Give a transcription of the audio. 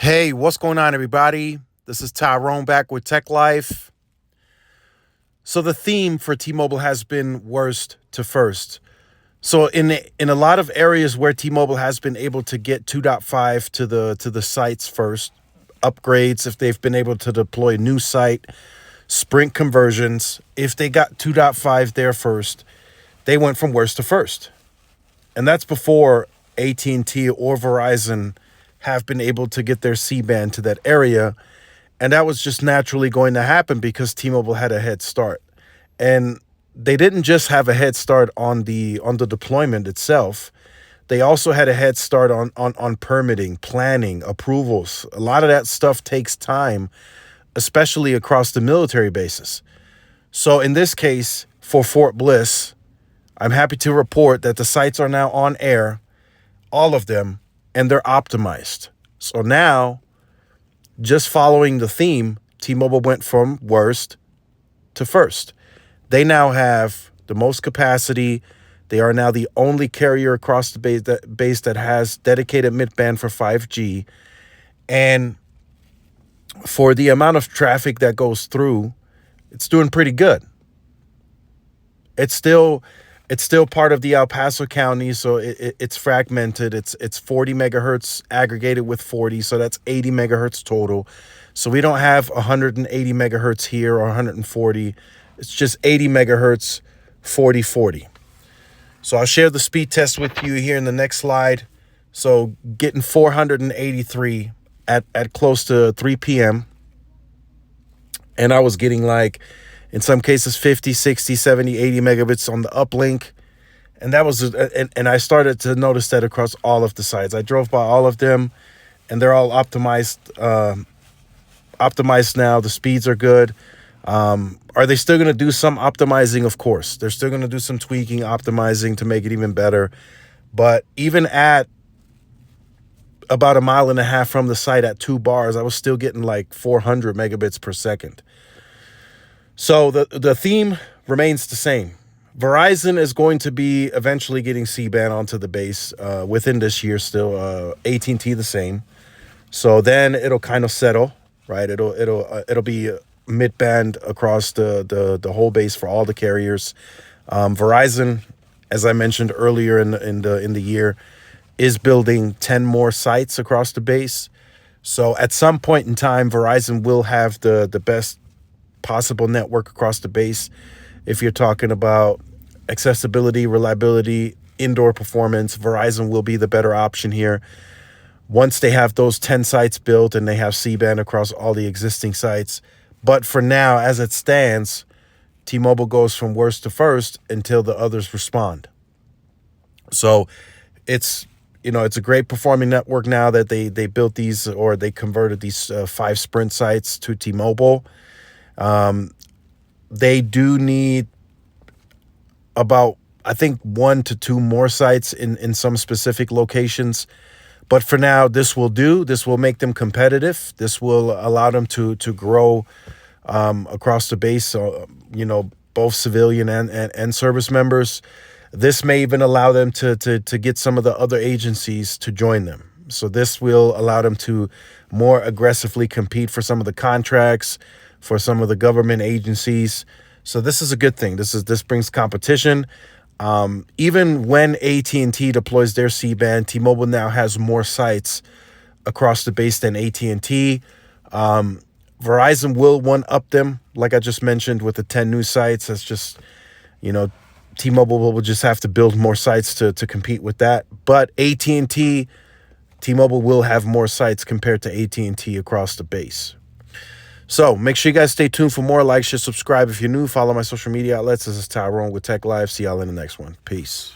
Hey, what's going on, everybody? This is Tyrone back with Tech Life. So the theme for T-Mobile has been worst to first. So in a lot of areas where T-Mobile has been able to get 2.5 to the sites first, upgrades if they've been able to deploy a new site, Sprint conversions, if they got 2.5 there first, they went from worst to first. And that's before AT&T or Verizon have been able to get their C-band to that area. And that was just naturally going to happen because T-Mobile had a head start. And they didn't just have a head start on the deployment itself. They also had a head start on permitting, planning, approvals. A lot of that stuff takes time, especially across the military bases. So in this case, for Fort Bliss, I'm happy to report that the sites are now on air, all of them, and they're optimized. So now, just following the theme, T-Mobile went from worst to first. They now have the most capacity. They are now the only carrier across the base that has dedicated mid-band for 5G. And for the amount of traffic that goes through, it's doing pretty good. It's still part of the El Paso County, so it's fragmented. It's 40 megahertz aggregated with 40, so that's 80 megahertz total. So we don't have 180 megahertz here or 140. It's just 80 megahertz, 40-40. So I'll share the speed test with you here in the next slide. So getting 483 at close to 3 p.m. And I was getting like, in some cases, 50, 60, 70, 80 megabits on the uplink. And that was, and I started to notice that across all of the sites. I drove by all of them, and they're all optimized now. The speeds are good. Are they still going to do some optimizing? Of course. They're still going to do some tweaking, optimizing to make it even better. But even at about 1.5 miles from the site at 2 bars, I was still getting like 400 megabits per second. So the theme remains the same. Verizon is going to be eventually getting C-band onto the base within this year still. AT&T the same. So then it'll kind of settle, right? It'll be mid-band across the whole base for all the carriers. Verizon, as I mentioned earlier in the year, is building 10 more sites across the base. So at some point in time, Verizon will have the best possible network across the base. If you're talking about accessibility, reliability, indoor performance, Verizon will be the better option here. Once they have those 10 sites built and they have C-band across all the existing sites. But for now, as it stands, T-Mobile goes from worst to first until the others respond. So it's a great performing network now that they built these, or they converted these 5 Sprint sites to T-Mobile. They do need about, I think, 1 to 2 more sites in some specific locations. But for now, this will do. This will make them competitive. This will allow them to grow across the base. So, both civilian and service members. This may even allow them to get some of the other agencies to join them. So this will allow them to more aggressively compete for some of the contracts, for some of the government agencies. So this is a good thing. This brings competition. Even when AT&T deploys their C-band, T-Mobile now has more sites across the base than AT&T. Verizon will one-up them, like I just mentioned, with the 10 new sites. That's just, T-Mobile will just have to build more sites to compete with that. But AT&T, T-Mobile will have more sites compared to AT&T across the base. So make sure you guys stay tuned for more. Like, share, subscribe if you're new. Follow my social media outlets. This is Tyrone with Tech Live. See y'all in the next one. Peace.